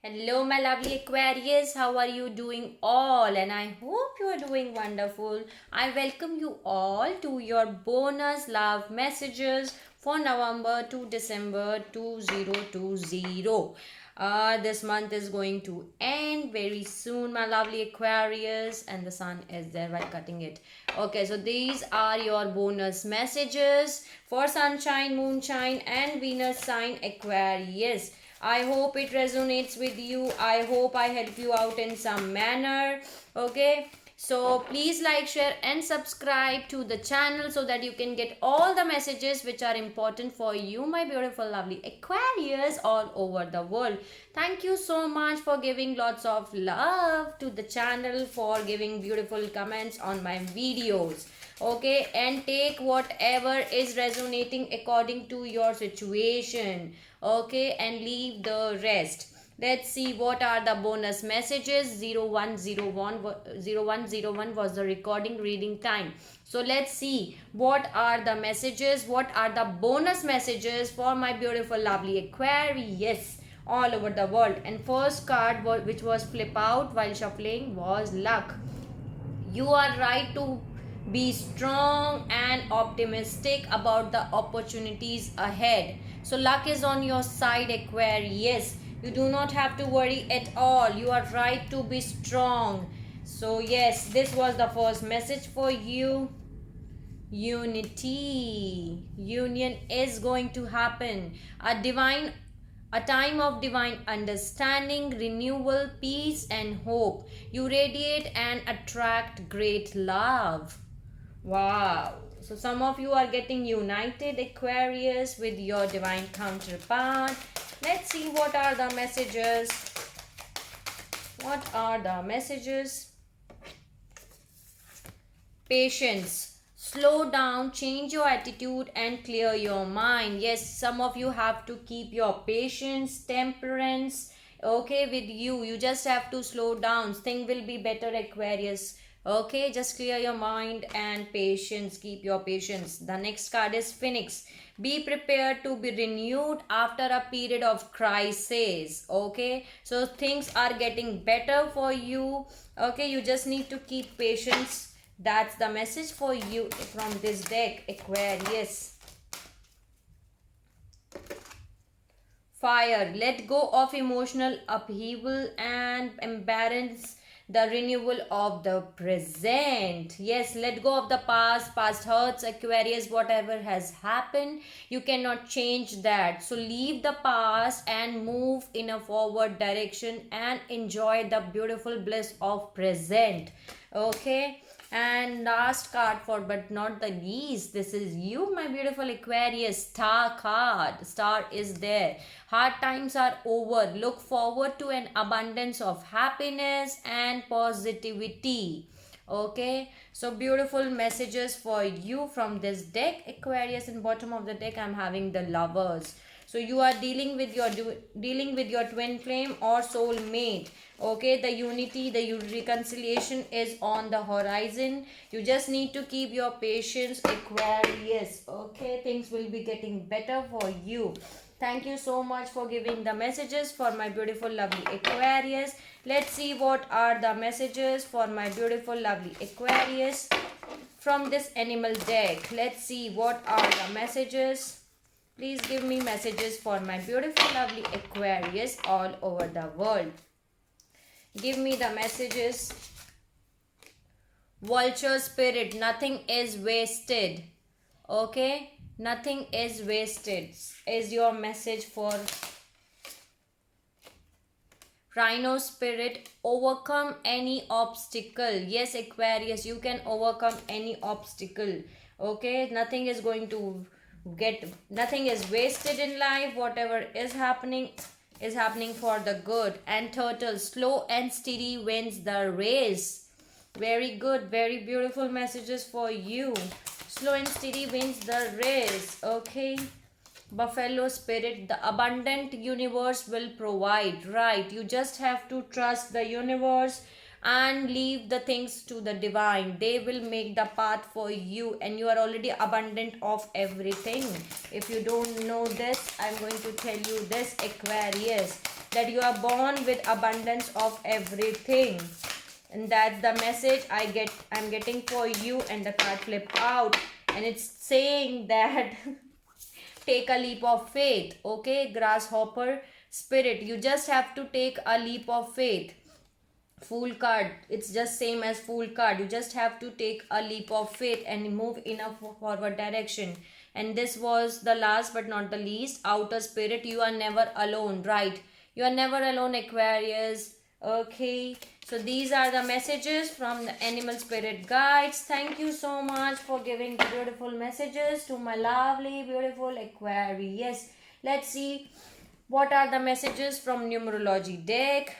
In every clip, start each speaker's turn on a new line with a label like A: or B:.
A: Hello, my lovely Aquarius. How are you doing all? And I hope you are doing wonderful. I welcome you all to your bonus love messages for November to December 2020. This month is going to end very soon, my lovely Aquarius, and the sun is there while cutting it. Okay, so these are your bonus messages for sunshine, moonshine, and Venus sign Aquarius. I hope it resonates with you. I hope I help you out in some manner. Okay. So please like, share and subscribe to the channel so that you can get all the messages which are important for you, my beautiful lovely Aquarius all over the world. Thank you so much for giving lots of love to the channel, for giving beautiful comments on my videos. Okay, and take whatever is resonating according to your situation. Okay, and leave the rest. Let's see what are the bonus messages. 0101 was the recording reading time. So let's see what are the messages, what are the bonus messages for my beautiful lovely Aquarius all over the world. And first card which was flip out while shuffling was luck. You are right to be strong and optimistic about the opportunities ahead. So luck is on your side, Aquarius. You do not have to worry at all. You are right to be strong. So yes, this was the first message for you. Unity. Union is going to happen. A time of divine understanding, renewal, peace, and hope. You radiate and attract great love. Wow. So, some of you are getting united, Aquarius, with your divine counterpart. Let's see what are the messages. What are the messages? Patience. Slow down, change your attitude and clear your mind. Yes, some of you have to keep your patience, temperance, okay, with you. You just have to slow down. Things will be better, Aquarius. Okay, just clear your mind and patience. Keep your patience. The next card is Phoenix. Be prepared to be renewed after a period of crisis. Okay, so things are getting better for you. Okay, you just need to keep patience. That's the message for you from this deck, Aquarius. Fire. Let go of emotional upheaval and embrace the renewal of the present. Yes, let go of the past hurts, Aquarius. Whatever has happened, you cannot change that. So leave the past and move in a forward direction and enjoy the beautiful bliss of present. Okay, and last card for but not the least, this is you, my beautiful Aquarius. Star card. Star is there. Hard times are over. Look forward to an abundance of happiness and positivity. Okay, so beautiful messages for you from this deck, Aquarius. In bottom of the deck, I'm having the Lovers. So you are dealing with your twin flame or soul mate. Okay, the unity, the reconciliation is on the horizon. You just need to keep your patience, Aquarius. Okay, things will be getting better for you. Thank you so much for giving the messages for my beautiful lovely Aquarius. Let's see what are the messages for my beautiful lovely Aquarius from this animal deck. Let's see what are the messages. Please give me messages for my beautiful lovely Aquarius all over the world. Give me the messages. Vulture spirit, nothing is wasted. Okay, nothing is wasted is your message for Rhino spirit. Overcome any obstacle. Yes, Aquarius, you can overcome any obstacle. Okay, nothing is going to nothing is wasted in life. Whatever is happening for the good. And Turtle, slow and steady wins the race. Very good, very beautiful messages for you. Slow and steady wins the race. Okay, Buffalo spirit, the abundant universe will provide. Right, you just have to trust the universe and leave the things to the divine. They will make the path for you, and you are already abundant of everything. If you don't know this, I'm going to tell you this, Aquarius. that you are born with abundance of everything. And that's the message I'm getting for you. And the card flip out, and it's saying that take a leap of faith. Okay, grasshopper spirit, you just have to take a leap of faith. Fool card, it's just same as fool card. You just have to take a leap of faith and move in a forward direction. And this was the last but not the least, outer spirit, you are never alone, right? You are never alone, Aquarius. Okay, so these are the messages from the animal spirit guides. Thank you so much for giving the beautiful messages to my lovely beautiful Aquarius. Let's see what are the messages from numerology deck.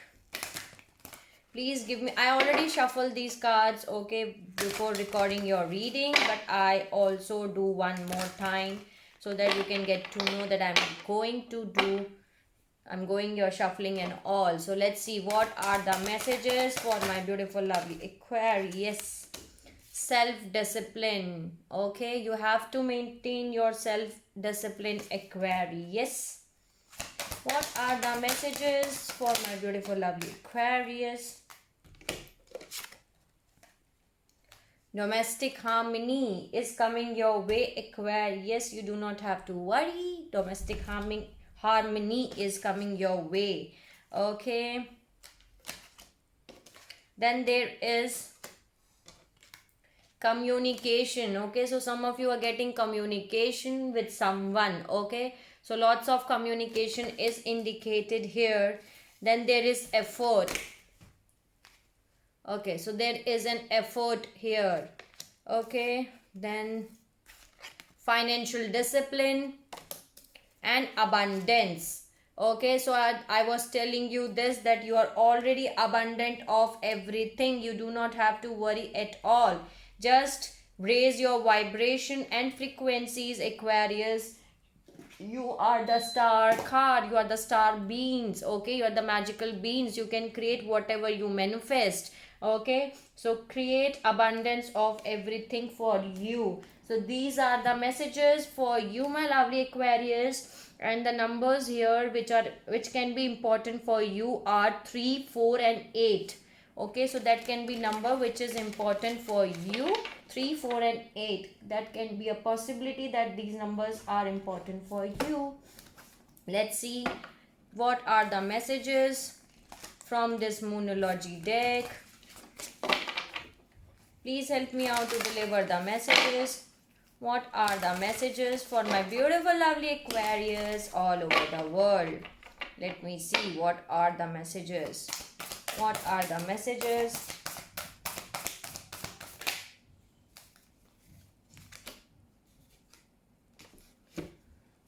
A: Please give me, I already shuffled these cards, okay, before recording your reading, but I also do one more time so that you can get to know that I'm going your shuffling and all. So let's see what are the messages for my beautiful lovely Aquarius. Self-discipline. Okay, you have to maintain your self-discipline, Aquarius. What are the messages for my beautiful lovely Aquarius? Domestic harmony is coming your way, Aquarius. You do not have to worry. Domestic harmony is coming your way. Okay. Then there is communication. Okay, so some of you are getting communication with someone. Okay, so lots of communication is indicated here. Then there is effort. Okay, so there is an effort here. Okay, then financial discipline and abundance. Okay, so I was telling you this, that you are already abundant of everything. You do not have to worry at all. Just raise your vibration and frequencies, Aquarius. You are the star card, you are the star beings. Okay, you are the magical beings. You can create whatever you manifest. Okay, so create abundance of everything for you. So these are the messages for you, my lovely Aquarius. And the numbers here which can be important for you are 3, 4 and 8. Okay, so that can be number which is important for you. 3, 4 and 8, that can be a possibility that these numbers are important for you. Let's see what are the messages from this Moonology deck. Please help me out to deliver the messages. What are the messages for my beautiful lovely Aquarius all over the world? Let me see what are the messages. What are the messages?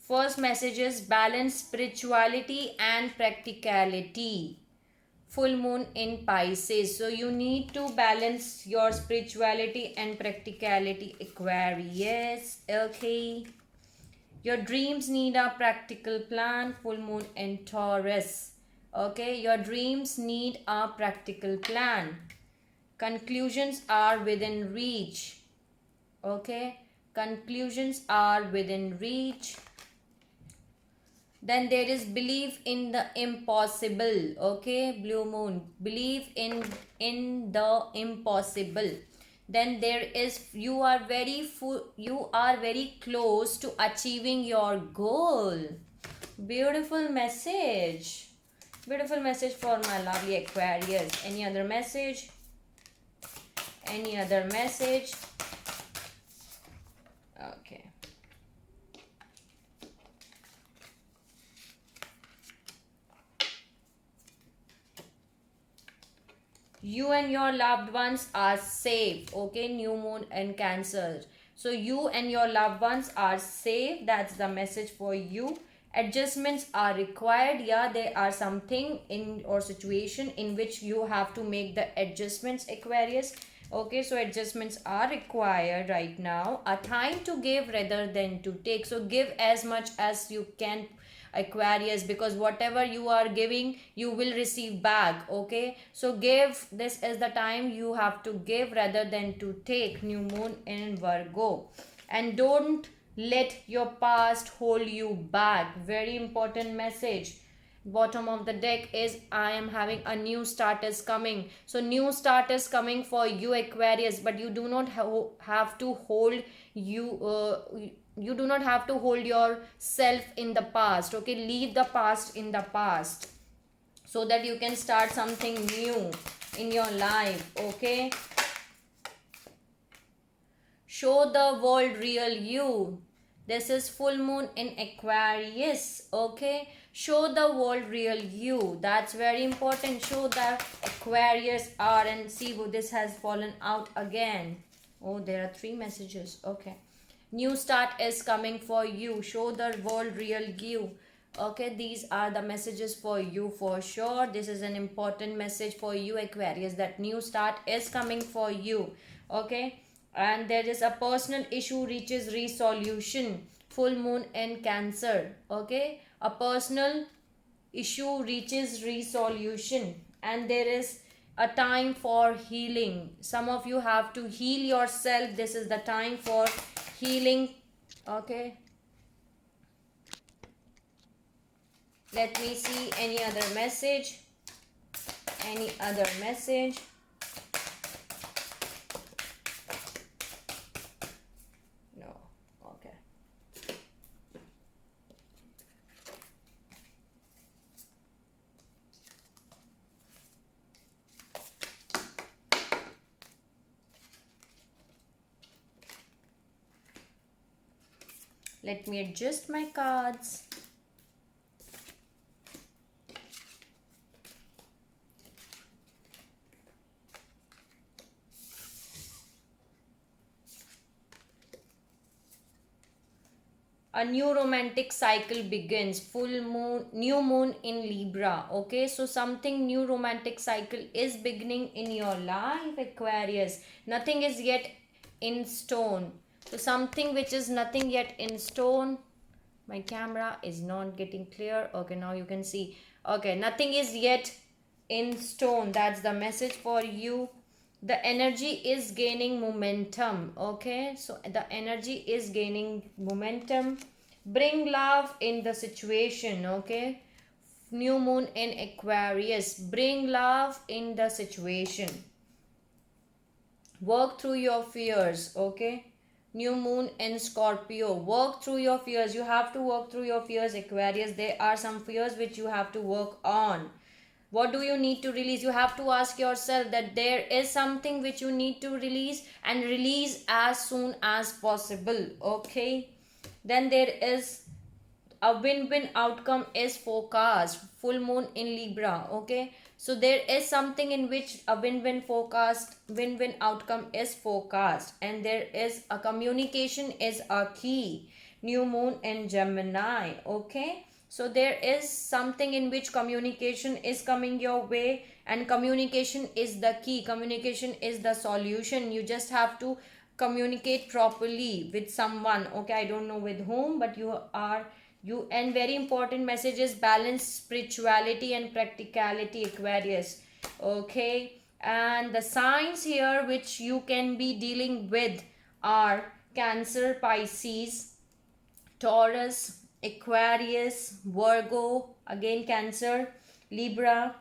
A: First message is balance spirituality and practicality. Full moon in Pisces. So you need to balance your spirituality and practicality, Aquarius. Okay. Your dreams need a practical plan. Full moon in Taurus. Okay. Your dreams need a practical plan. Conclusions are within reach. Okay. Conclusions are within reach. Then there is belief in the impossible. Okay, blue moon, believe in the impossible. Then there is you are very close to achieving your goal. Beautiful message. Beautiful message for my lovely Aquarius. Any other message? Any other message? Okay. You and your loved ones are safe. Okay, new moon and Cancer. So you and your loved ones are safe. That's the message for you. Adjustments are required. Yeah, there are something in or situation in which you have to make the adjustments, Aquarius. Okay, so adjustments are required right now. A time to give rather than to take. So give as much as you can, Aquarius, because whatever you are giving you will receive back. Okay, so give. This is the time you have to give rather than to take. New moon in Virgo. And don't let your past hold you back. Very important message. Bottom of the deck is I am having a new start is coming. So new start is coming for you, Aquarius, but you do not have to hold you you do not have to hold yourself in the past. Okay, leave the past in the past so that you can start something new in your life. Okay, show the world real you. This is full moon in Aquarius. Okay, show the world real you. That's very important. Show the Aquarius are, and see who this has fallen out again. Oh, there are 3 messages. Okay, new start is coming for you. Show the world real you. Okay, these are the messages for you for sure. This is an important message for you, Aquarius, that new start is coming for you. Okay, and there is a personal issue reaches resolution. Full moon in Cancer. Okay, a personal issue reaches resolution, and there is a time for healing. Some of you have to heal yourself. This is the time for healing. Okay, let me see any other message. Any other message? No. Okay. Let me adjust my cards. A new romantic cycle begins. Full moon, new moon in Libra. Okay, so something new romantic cycle is beginning in your life, Aquarius. Nothing is yet in stone. So something which is nothing yet in stone. My camera is not getting clear. Okay, now you can see. Okay, nothing is yet in stone. That's the message for you. The energy is gaining momentum. Okay, so the energy is gaining momentum. Bring love in the situation. Okay, new moon in Aquarius. Bring love in the situation. Work through your fears. Okay, new moon in Scorpio. Work through your fears. You have to work through your fears, Aquarius. There are some fears which you have to work on. What do you need to release? You have to ask yourself that there is something which you need to release, and release as soon as possible. Okay, then there is a win-win outcome is forecast. Full moon in Libra. Okay, so there is something in which a win-win outcome is forecast, and there is a communication is a key. New moon in Gemini. Okay, so there is something in which communication is coming your way, and communication is the key. Communication is the solution. You just have to communicate properly with someone. Okay, I don't know with whom, but you, and very important message is balance spirituality and practicality, Aquarius. Okay, and the signs here which you can be dealing with are Cancer, Pisces, Taurus, Aquarius, Virgo, again Cancer, Libra,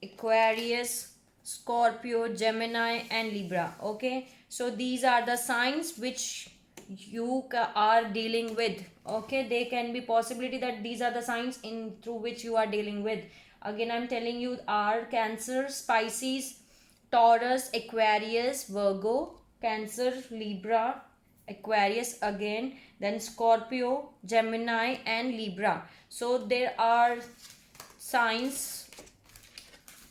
A: Aquarius, Scorpio, Gemini, and Libra. Okay, so these are the signs which you are dealing with. Okay, there can be possibility that these are the signs in through which you are dealing with. Again, I'm telling you are Cancer, Pisces, Taurus, Aquarius, Virgo, Cancer, Libra, Aquarius again, then Scorpio, Gemini, and Libra. So there are signs.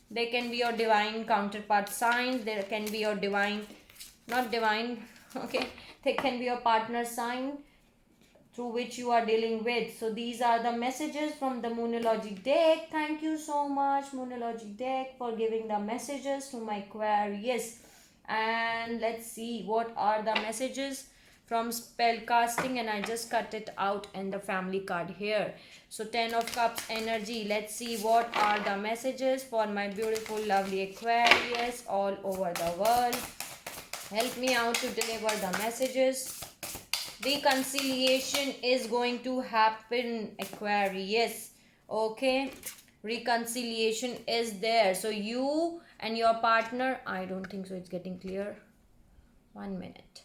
A: They can be your divine counterpart signs. There can be your divine, not divine, okay, they can be your partner sign through which you are dealing with. So these are the messages from the Moonology deck. Thank you so much, Moonology deck, for giving the messages to my Aquarius. And let's see what are the messages from spell casting, and I just cut it out in the family card here. So 10 of Cups energy. Let's see what are the messages for my beautiful lovely Aquarius all over the world. Help me out to deliver the messages. Reconciliation is going to happen, Aquarius. Okay, reconciliation is there. So you and your partner, I don't think so it's getting clear. 1 minute.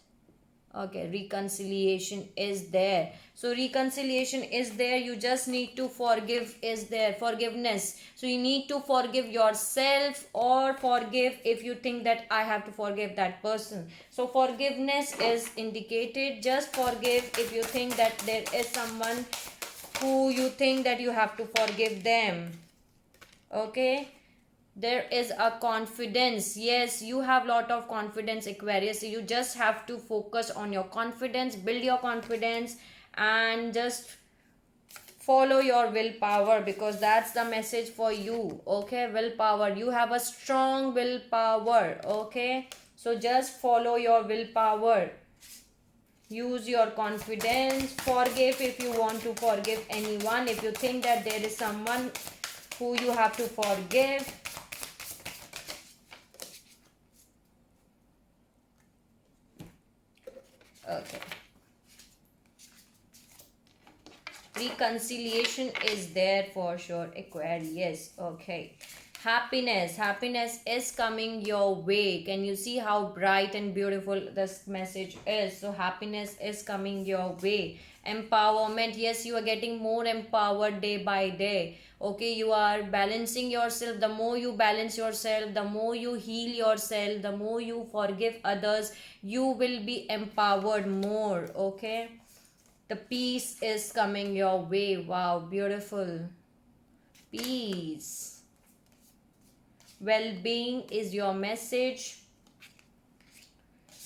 A: Okay, reconciliation is there. So reconciliation is there. You just need to forgive is there. Forgiveness. So you need to forgive yourself or forgive if you think that I have to forgive that person. So forgiveness is indicated. Just forgive if you think that there is someone who you think that you have to forgive them. Okay, there is a confidence. Yes, you have lot of confidence, Aquarius. So you just have to focus on your confidence, build your confidence, and just follow your willpower, because that's the message for you. Okay, willpower, you have a strong willpower. Okay, so just follow your willpower, use your confidence, forgive if you want to forgive anyone, if you think that there is someone who you have to forgive. Okay, reconciliation is there for sure, Aquarius. Okay, happiness is coming your way. Can you see how bright and beautiful this message is? So happiness is coming your way. Empowerment, yes, you are getting more empowered day by day. Okay, you are balancing yourself. The more you balance yourself, the more you heal yourself, the more you forgive others, you will be empowered more. Okay, the peace is coming your way. Wow, beautiful. Peace. Well-being is your message.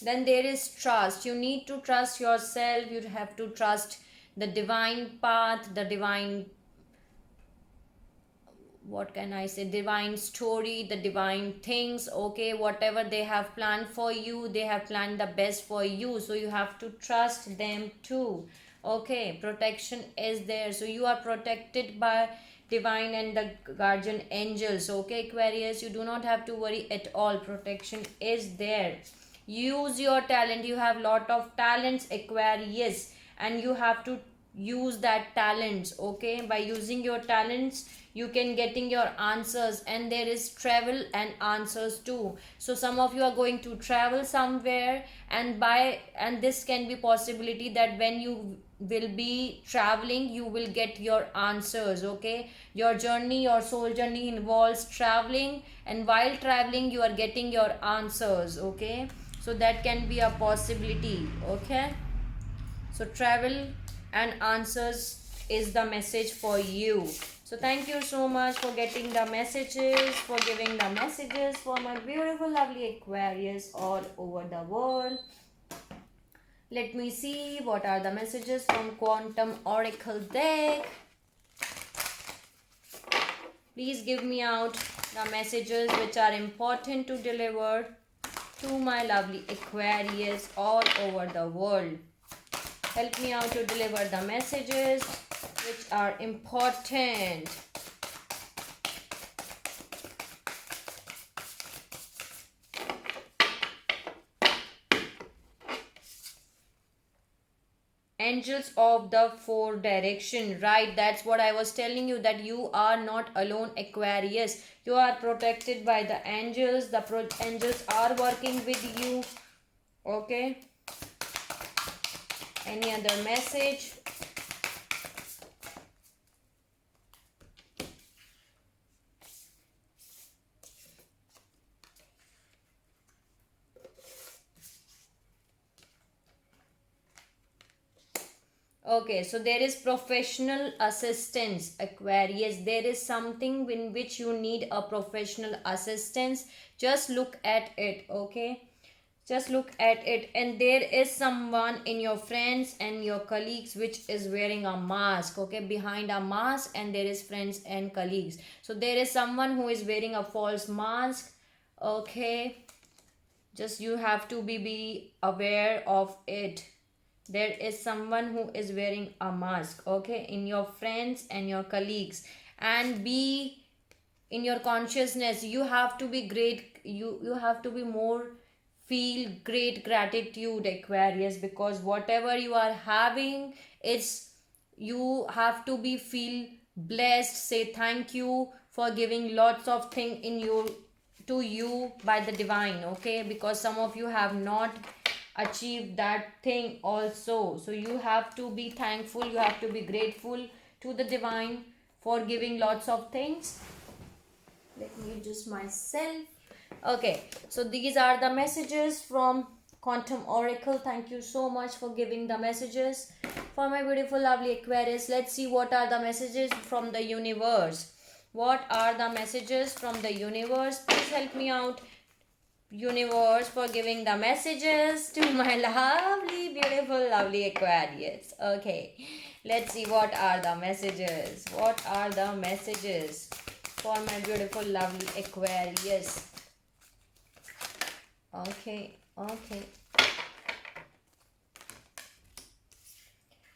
A: Then there is trust. You need to trust yourself. You have to trust the divine path, the divine, what can I say, divine story, the divine things. Okay, whatever they have planned for you, they have planned the best for you, so you have to trust them too. Okay, protection is there, so you are protected by divine and the guardian angels. Okay, Aquarius, you do not have to worry at all. Protection is there. Use your talent. You have lot of talents, Aquarius, and you have to use that talents. Okay, by using your talents you can getting your answers, and there is travel and answers too. So some of you are going to travel somewhere, and this can be possibility that when you will be traveling you will get your answers. Okay, your journey, your soul journey involves traveling, and while traveling you are getting your answers. Okay, so that can be a possibility. Okay, so travel and answers is the message for you. So thank you so much for getting the messages, for giving the messages for my beautiful lovely Aquarius all over the world. Let me see what are the messages from Quantum Oracle deck. Please give me out the messages which are important to deliver to my lovely Aquarius all over the world. Help me out to deliver the messages which are important. Angels of the four direction, right? That's what I was telling you, that you are not alone, Aquarius. You are protected by the angels. The angels are working with you. Okay, any other message? Okay, so there is professional assistance, Aquarius. There is something in which you need a professional assistance. Just look at it. Okay, just look at it, and there is someone in your friends and your colleagues which is wearing a mask. Okay, behind a mask, and there is friends and colleagues. So there is someone who is wearing a false mask. Okay, just you have to be aware of it. There is someone who is wearing a mask. Okay, in your friends and your colleagues, and be in your consciousness. You have to be great. You have to be more, feel great gratitude, Aquarius, because whatever you are having, it's, you have to be feel blessed. Say thank you for giving lots of thing in you to you by the divine, okay? Because some of you have not achieved that thing also, so you have to be thankful, you have to be grateful to the divine for giving lots of things. Let me adjust myself. Okay, so these are the messages from Quantum Oracle. Thank you so much for giving the messages for my beautiful lovely Aquarius. Let's see what are the messages from the universe. What are the messages from the universe? Please help me out, universe, for giving the messages to my lovely beautiful lovely Aquarius. Okay, let's see what are the messages. What are the messages for my beautiful lovely Aquarius? Okay, okay.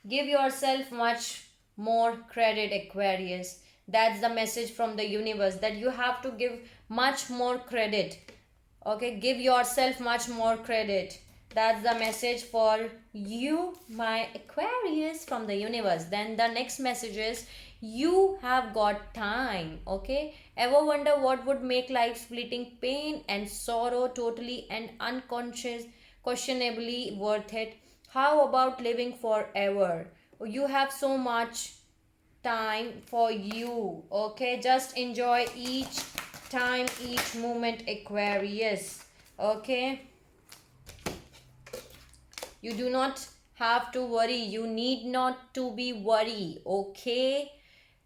A: Give yourself much more credit, Aquarius. That's the message from the universe, that you have to give much more credit. Okay, give yourself much more credit. That's the message for you, my Aquarius, from the universe. Then the next message is, you have got time. Okay, ever wonder what would make life splitting pain and sorrow totally and unconscious questionably worth it? How about living forever? You have so much time for you. Okay, just enjoy each time, each moment, Aquarius. Okay, you do not have to worry, you need not to be worried. Okay,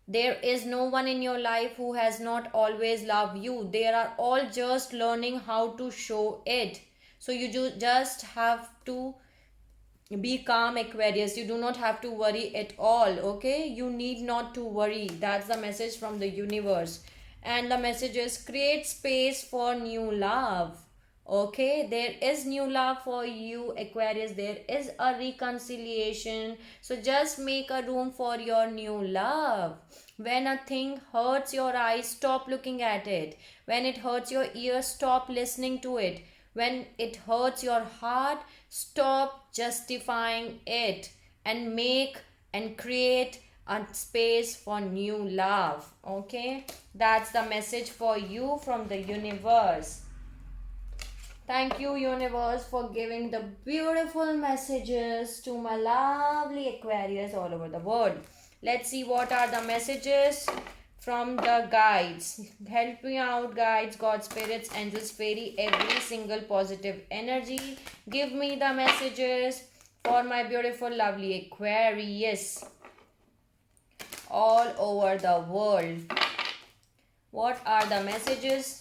A: there is no one in your life who has not always loved you. They are all just learning how to show it. So you just have to be calm, Aquarius. You do not have to worry at all. Okay, you need not to worry. That's the message from the universe. And the message is, create space for new love. Okay, there is new love for you, Aquarius. There is a reconciliation, so just make a room for your new love. When a thing hurts your eyes, stop looking at it. When it hurts your ears, stop listening to it. When it hurts your heart, stop justifying it, and make and create a space for new love. Okay, that's the message for you from the universe. Thank you, universe, for giving the beautiful messages to my lovely Aquarius all over the world. Let's see what are the messages from the guides. Help me out, guides, God, spirits, angels, fairy, every single positive energy. Give me the messages for my beautiful lovely Aquarius all over the world. What are the messages?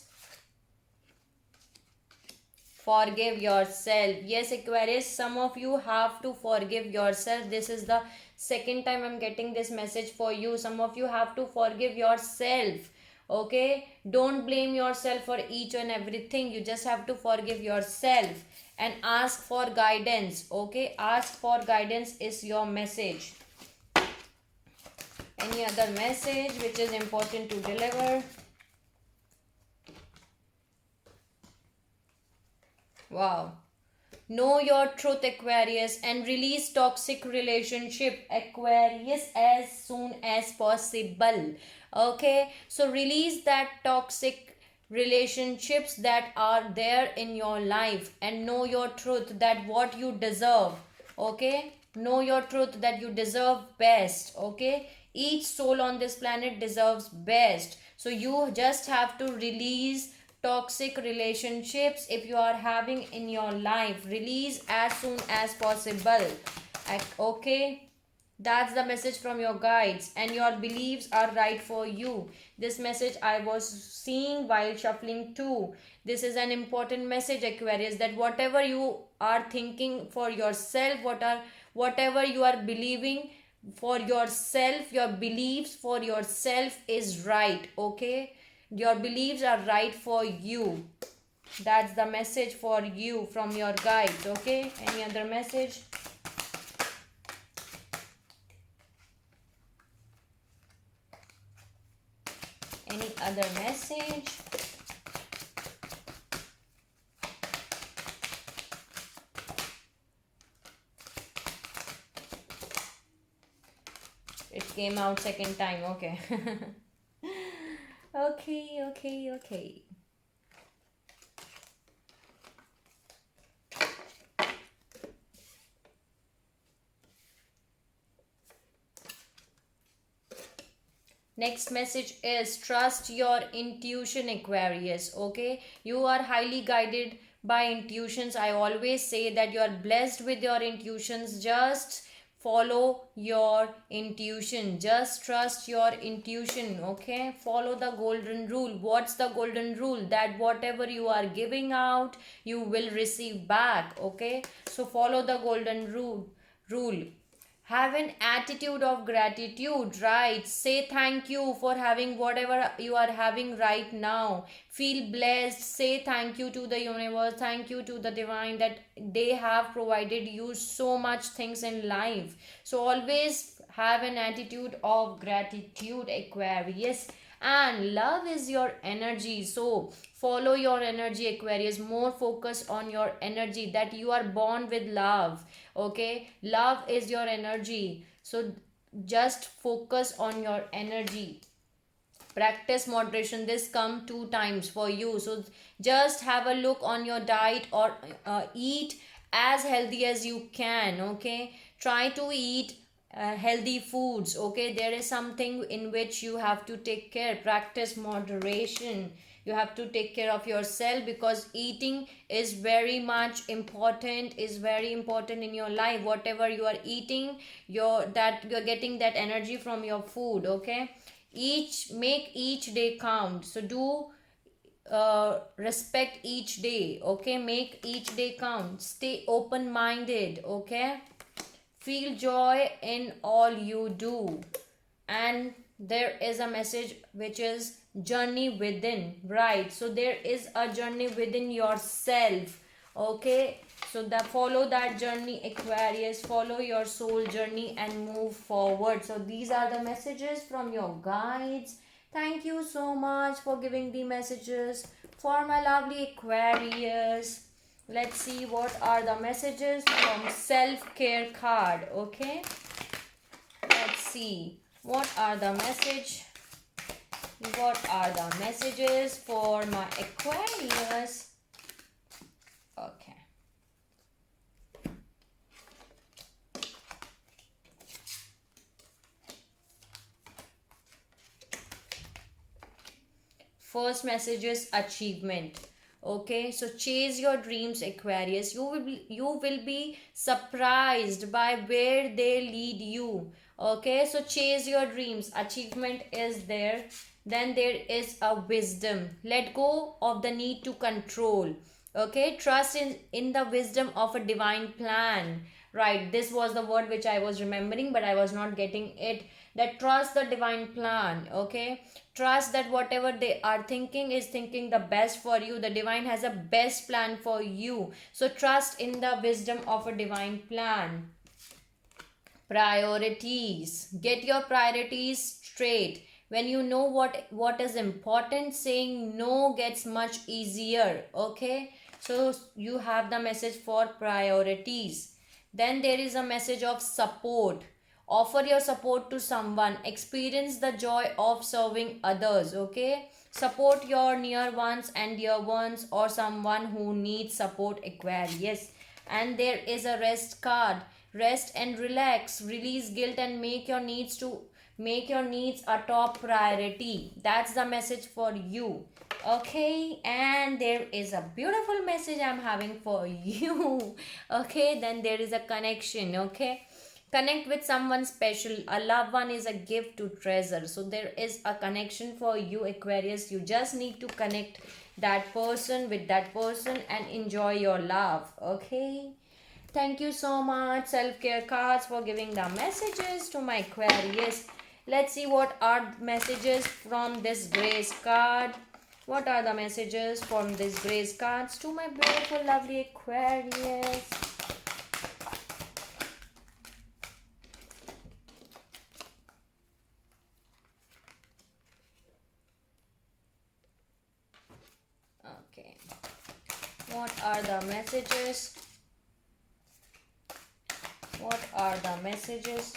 A: Forgive yourself. Yes, Aquarius, some of you have to forgive yourself. This is the second time I'm getting this message for you. Some of you have to forgive yourself. Okay, don't blame yourself for each and everything. You just have to forgive yourself and ask for guidance. Okay, ask for guidance is your message. Any other message which is important to deliver? Wow. Know your truth, Aquarius, and release toxic relationship, Aquarius, as soon as possible. Okay, so release that toxic relationships that are there in your life, and know your truth, that what you deserve. Okay, know your truth, that you deserve best. Okay, each soul on this planet deserves best, so you just have to release toxic relationships if you are having in your life. Release as soon as possible. Okay, that's the message from your guides, and your beliefs are right for you. This message I was seeing while shuffling too. This is an important message, Aquarius, that whatever you are thinking for yourself, whatever you are believing for yourself, your beliefs for yourself is right. Okay, your beliefs are right for you. That's the message for you from your guides. Okay, any other message? Any other message? It came out second time. Okay. Okay, okay, okay. Next message is trust your intuition, Aquarius. Okay, you are highly guided by intuitions. I always say that you are blessed with your intuitions. Just follow your intuition. Just trust your intuition. Okay, follow the golden rule. What's the golden rule? That whatever you are giving out, you will receive back. Okay, so follow the golden rule. Have an attitude of gratitude, right? Say thank you for having whatever you are having right now. Feel blessed. Say thank you to the universe, thank you to the divine that they have provided you so much things in life. So always have an attitude of gratitude, Aquarius. And love is your energy, so follow your energy, Aquarius. More focus on your energy, that you are born with love. Okay, love is your energy, so just focus on your energy. Practice moderation. This come 2 times for you, so just have a look on your diet, or eat as healthy as you can. Okay, try to eat healthy foods. Okay, there is something in which you have to take care. Practice moderation. You have to take care of yourself, because eating is very much important, is very important in your life. Whatever you are eating, you're getting that energy from your food. Okay, make each day count. So do respect each day. Okay, make each day count. Stay open minded. Okay, feel joy in all you do. And there is a message which is journey within, right? So there is a journey within yourself. Okay, so follow that journey, Aquarius. Follow your soul journey and move forward. So these are the messages from your guides. Thank you so much for giving the messages for my lovely Aquarius. Let's see what are the messages from self-care card. Okay, let's see what are the messages for my Aquarius. Okay, first message is achievement. Okay, so chase your dreams, Aquarius. You will be surprised by where they lead you. Okay, so chase your dreams. Achievement is there. Then there is a wisdom. Let go of the need to control. Okay, trust in the wisdom of a divine plan. Right, this was the word which I was remembering, but I was not getting it. That trust the divine plan. Okay, trust that whatever they are thinking is thinking the best for you. The divine has a best plan for you, so trust in the wisdom of a divine plan. Priorities. Get your priorities straight. When you know what is important, saying no gets much easier. Okay, so you have the message for priorities. Then there is a message of support. Offer your support to someone. Experience the joy of serving others. Okay, support your near ones and dear ones, or someone who needs support, Aquarius. And there is a rest card. Rest and relax. Release guilt and make your needs a top priority. That's the message for you. Okay, and there is a beautiful message I'm having for you. Okay, then there is a connection. Okay, connect with someone special. A loved one is a gift to treasure. So there is a connection for you, Aquarius. You just need to connect that person with that person and enjoy your love. Okay, thank you so much, self-care cards, for giving the messages to my Aquarius. Let's see what are messages from this grace card. What are the messages from this grace cards to my beautiful lovely Aquarius? Okay, what are the messages? What are the messages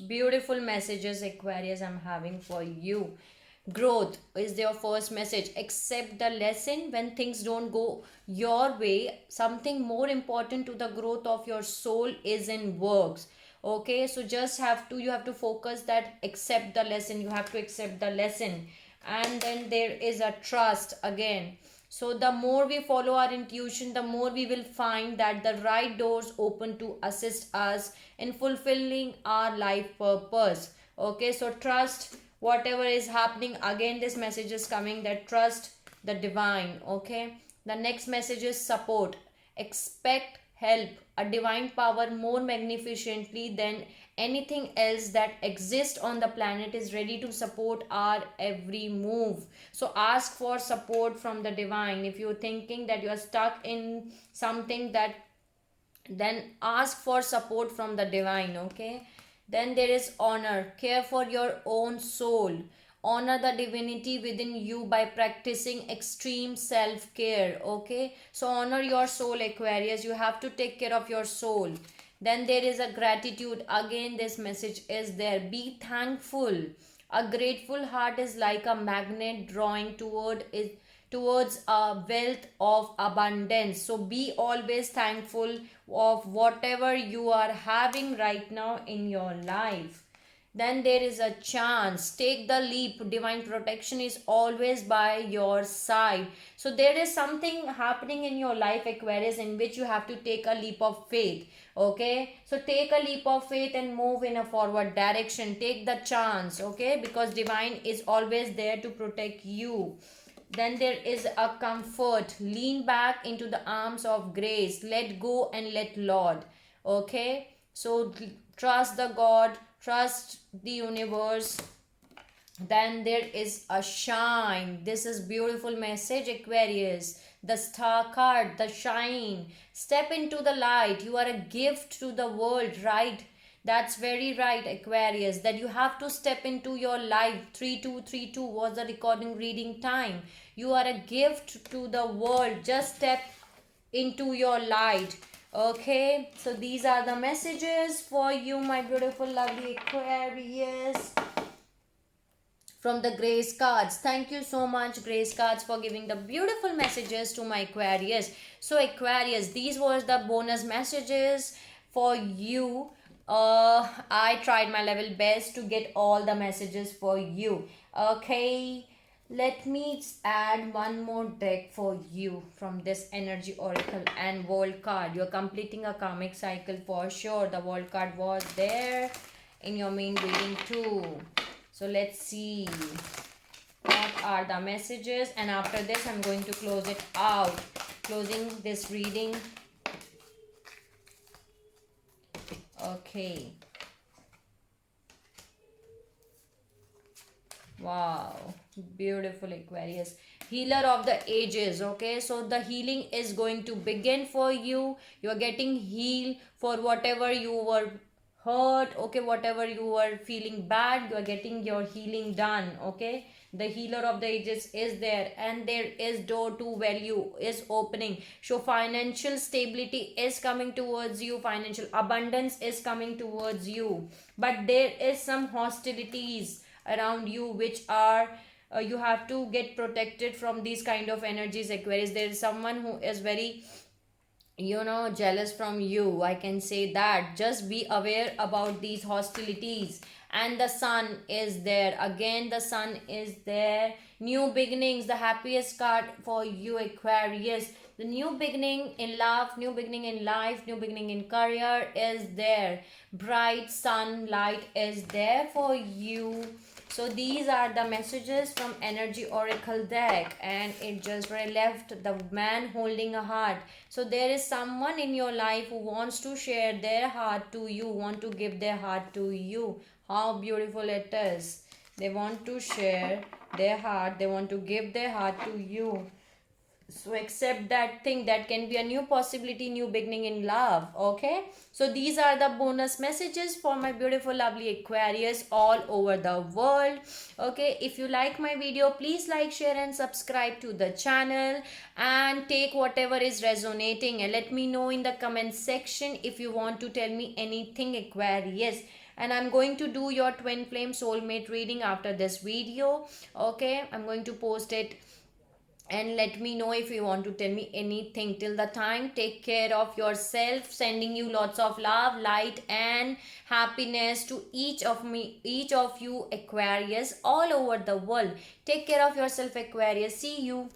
A: Beautiful messages, Aquarius, I'm having for you. Growth is your first message. Accept the lesson when things don't go your way. Something more important to the growth of your soul is in works. Okay, so just have to, you have to focus that, accept the lesson, you have to accept the lesson. And then there is a trust again. So the more we follow our intuition, the more we will find that the right doors open to assist us in fulfilling our life purpose. Okay, so trust whatever is happening. Again, this message is coming that trust the divine. Okay, the next message is support. Expect help, a divine power more magnificently than anything else that exists on the planet is ready to support our every move. So ask for support from the divine. If you're thinking that you are stuck in something, that then ask for support from the divine. Okay, then there is honor. Care for your own soul. Honor the divinity within you by practicing extreme self care. Okay, so honor your soul, Aquarius. You have to take care of your soul. Then there is a gratitude. Again, this message is there. Be thankful. A grateful heart is like a magnet drawing towards a wealth of abundance. So be always thankful of whatever you are having right now in your life. Then there is a chance. Take the leap. Divine protection is always by your side. So there is something happening in your life, Aquarius, in which you have to take a leap of faith. Okay, so take a leap of faith and move in a forward direction. Take the chance. Okay, because divine is always there to protect you. Then there is a comfort. Lean back into the arms of grace. Let go and let Lord. Okay, so trust the God, trust the universe. Then there is a shine. This is beautiful message, Aquarius. The star card, the shine. Step into the light. You are a gift to the world, right? That's very right, Aquarius, that you have to step into your life. 3232 was the recording reading time. You are a gift to the world. Just step into your light. Okay, so these are the messages for you, my beautiful, lovely Aquarius, from the Grace cards. Thank you so much, Grace cards, for giving the beautiful messages to my Aquarius. So Aquarius, these were the bonus messages for you. I tried my level best to get all the messages for you. Okay, let me add one more deck for you from this Energy Oracle and World card. You're completing a karmic cycle for sure. The World card was there in your main reading too. So let's see what are the messages, and after this I'm going to close it out, closing this reading. Okay, wow, beautiful, Aquarius. Healer of the ages. Okay, so the healing is going to begin for you. You are getting healed for whatever you were hurt. Okay, whatever you were feeling bad, you are getting your healing done. Okay, the healer of the ages is there, and there is door to value is opening. So financial stability is coming towards you, financial abundance is coming towards you, but there is some hostilities around you which are you have to get protected from these kind of energies, Aquarius. There is someone who is very, jealous from you, I can say that. Just be aware about these hostilities. And the sun is there again, the sun is there. New beginnings, the happiest card for you, Aquarius. The new beginning in love, new beginning in life, new beginning in career is there. Bright sunlight is there for you. So these are the messages from Energy Oracle deck, and it just left the man holding a heart. So there is someone in your life who wants to share their heart to you, want to give their heart to you. How beautiful it is. They want to share their heart, they want to give their heart to you. So accept that thing. That can be a new possibility, new beginning in love. Okay, so these are the bonus messages for my beautiful lovely Aquarius all over the world. Okay, if you like my video, please like, share and subscribe to the channel, and take whatever is resonating and let me know in the comment section if you want to tell me anything, Aquarius. and I'm going to do your twin flame soulmate reading after this video. Okay, I'm going to post it, and let me know if you want to tell me anything. Till the time, take care of yourself, sending you lots of love, light, and happiness to each of you Aquarius all over the world. Take care of yourself, Aquarius. See you.